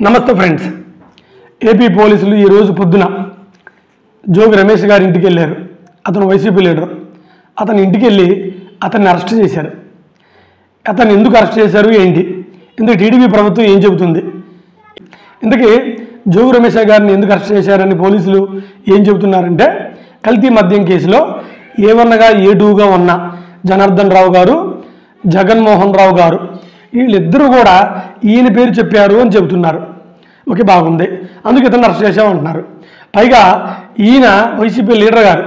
నమస్తే friends. AP పోలీసులు ఈరోజు పొద్దున జోగి రమేష్ గారి ఇంటికి వెళ్ళారు. అతను వైసీపీ లీడర్. అతని ఇంటికి వెళ్ళి అతన్ని అరెస్ట్ చేశారు. అతన్ని ఎందుకు అరెస్ట్ చేశారు ఏంటి, ఇందుకు టీడీపీ ప్రభుత్వం ఏం చెబుతుంది, ఇందుకే జోగి రమేష్ గారిని ఎందుకు అరెస్ట్ చేశారని పోలీసులు ఏం చెబుతున్నారంటే, కల్తీ మద్యం కేసులో ఏమన్నగా ఏటూగా ఉన్న జనార్దన్ రావు గారు, జగన్మోహన్ రావు గారు వీళ్ళిద్దరూ కూడా ఈయన పేరు చెప్పారు అని చెబుతున్నారు. ఓకే, బాగుంది, అందుకు ఇతను అరెస్ట్ చేసామంటున్నారు. పైగా ఈయన వైసీపీ లీడర్ గారు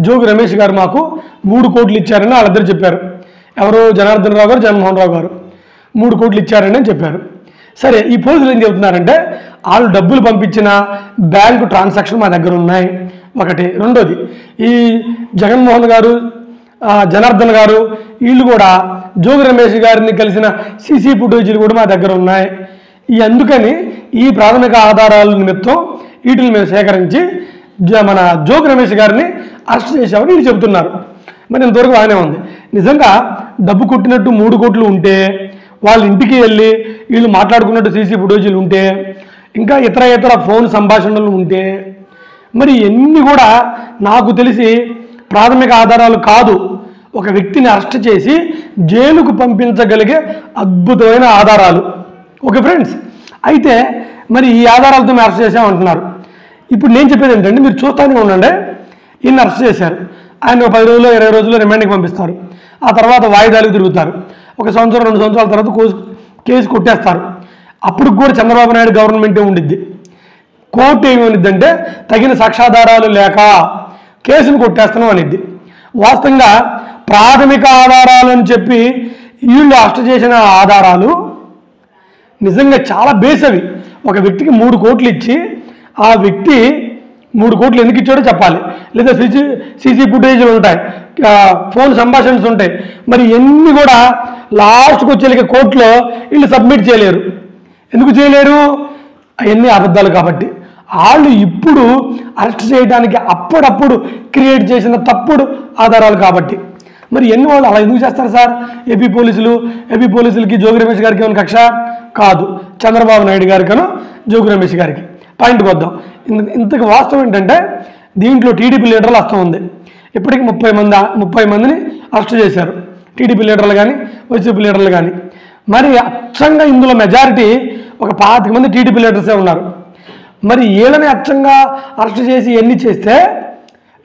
జోగి రమేష్ గారు మాకు 3 కోట్లు ఇచ్చారని వాళ్ళిద్దరు చెప్పారు. ఎవరు, జనార్దన్ రావు గారు, జగన్మోహన్ రావు గారు 3 కోట్లు ఇచ్చారని చెప్పారు. సరే, ఈ పోలీసులు ఏం చెబుతున్నారంటే, వాళ్ళు డబ్బులు పంపించిన బ్యాంకు ట్రాన్సాక్షన్ మా దగ్గర ఉన్నాయి ఒకటి. రెండోది, ఈ జగన్మోహన్ గారు, జనార్దన్ గారు వీళ్ళు కూడా జోగి రమేష్ గారిని కలిసిన సీసీ ఫుటేజీలు కూడా మా దగ్గర ఉన్నాయి. అందుకని ఈ ప్రాథమిక ఆధారాల నిమిత్తం వీటిని మేము సేకరించి మన జోగి రమేష్ గారిని అరెస్ట్ చేశామని వీళ్ళు చెబుతున్నారు. మరి ఇంతవరకు బాగానే ఉంది. నిజంగా డబ్బు కొట్టినట్టు 3 కోట్లు ఉంటే, వాళ్ళ ఇంటికి వెళ్ళి వీళ్ళు మాట్లాడుకున్నట్టు సీసీ ఫుటేజీలు ఉంటే, ఇంకా ఇతర ఫోన్ సంభాషణలు ఉంటే, మరి ఇవన్నీ కూడా నాకు తెలిసి ప్రాథమిక ఆధారాలు కాదు, ఒక వ్యక్తిని అరెస్ట్ చేసి జైలుకు పంపించగలిగే అద్భుతమైన ఆధారాలు. ఓకే ఫ్రెండ్స్, అయితే మరి ఈ ఆధారాలతో మేము అరెస్ట్ చేసామంటున్నారు. ఇప్పుడు నేను చెప్పేది ఏంటంటే, మీరు చూస్తూనే ఉండండి. ఈయన అరెస్ట్ చేశారు, ఆయన 10 రోజులు 20 రోజుల్లో రిమాండ్కి పంపిస్తారు. ఆ తర్వాత వాయిదాలకు తిరుగుతారు. 1 సంవత్సరం 2 సంవత్సరాల తర్వాత కేసు కొట్టేస్తారు. అప్పుడు కూడా చంద్రబాబు నాయుడు గవర్నమెంటే ఉండిద్ది. కోర్టు ఏమనిద్దంటే, తగిన సాక్ష్యాధారాలు లేక కేసును కొట్టేస్తున్నాం అనిద్ది. వాస్తవంగా ప్రాథమిక ఆధారాలని చెప్పి వీళ్ళు అరెస్ట్ చేసిన ఆధారాలు నిజంగా చాలా బేసవి. ఒక వ్యక్తికి 3 కోట్లు ఇచ్చి, ఆ వ్యక్తి 3 కోట్లు ఎందుకు ఇచ్చాడో చెప్పాలి, లేదా సీసీ ఫుటేజీలు ఉంటాయి, ఫోన్ సంభాషణలు ఉంటాయి. మరి ఇవన్నీ కూడా లాస్ట్కి వచ్చేలాగా కోర్టులో వీళ్ళు సబ్మిట్ చేయలేరు. ఎందుకు చేయలేరు? అవన్నీ అబద్ధాలు కాబట్టి. వాళ్ళు ఇప్పుడు అరెస్ట్ చేయడానికి అప్పుడప్పుడు క్రియేట్ చేసిన తప్పుడు ఆధారాలు కాబట్టి. మరి ఎన్ని వాళ్ళు అలా ఎందుకు చేస్తారు సార్? ఏపీ పోలీసులకి జోగి రమేష్ గారికి ఏమైనా కక్ష కాదు, చంద్రబాబు నాయుడు గారికను జోగి రమేష్ గారికి. పాయింట్కి వద్దాం. ఇంతకు వాస్తవం ఏంటంటే, దీంట్లో టీడీపీ లీడర్లు వస్తూ ఉంది. ఇప్పటికీ 30 మందిని అరెస్ట్ చేశారు, టీడీపీ లీడర్లు కానీ వైసీపీ లీడర్లు కానీ. మరి అచ్చంగా ఇందులో మెజారిటీ ఒక 25 మంది టీడీపీ లీడర్సే ఉన్నారు. మరి వీళ్ళని అచ్చంగా అరెస్ట్ చేసి ఎన్ని చేస్తే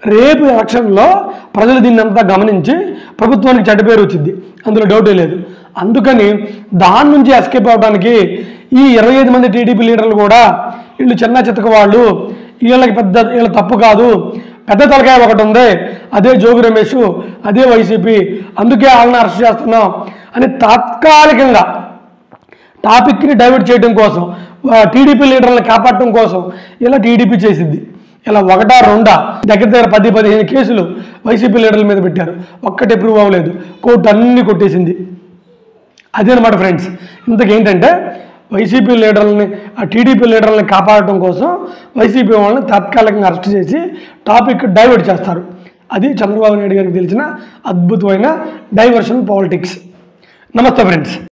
రేపు ఎలక్షన్లో ప్రజలు దీన్ని అంతా గమనించి ప్రభుత్వానికి చెడ్డ పేరు వచ్చింది, అందులో డౌటే లేదు. అందుకని దాని నుంచి ఎస్కేప్ అవ్వడానికి ఈ 25 మంది టీడీపీ లీడర్లు కూడా వీళ్ళు చిన్న చితక వాళ్ళు, వీళ్ళ తప్పు కాదు, పెద్ద తలకాయ ఒకటి ఉంది, అదే జోగి రమేష్, అదే వైసీపీ, అందుకే వాళ్ళని అరెస్ట్ చేస్తున్నాం అని తాత్కాలికంగా టాపిక్ని డైవర్ట్ చేయడం కోసం, టీడీపీ లీడర్లను కాపాడటం కోసం ఇలా టీడీపీ చేసింది. ఇలా 1-2 దగ్గర 10-15 కేసులు వైసీపీ లీడర్ల మీద పెట్టారు. ఒక్కటి ప్రూవ్ అవ్వలేదు, కోర్టు అన్నీ కొట్టేసింది. అదేనమాట ఫ్రెండ్స్. ఇంతకేంటంటే, వైసీపీ లీడర్లని, టీడీపీ లీడర్లని కాపాడటం కోసం వైసీపీ వాళ్ళని తాత్కాలికంగా అరెస్ట్ చేసి టాపిక్ డైవర్ట్ చేస్తారు. అది చంద్రబాబు నాయుడు గారికి తెలిసిన అద్భుతమైన డైవర్షన్ పాలిటిక్స్. నమస్తే ఫ్రెండ్స్.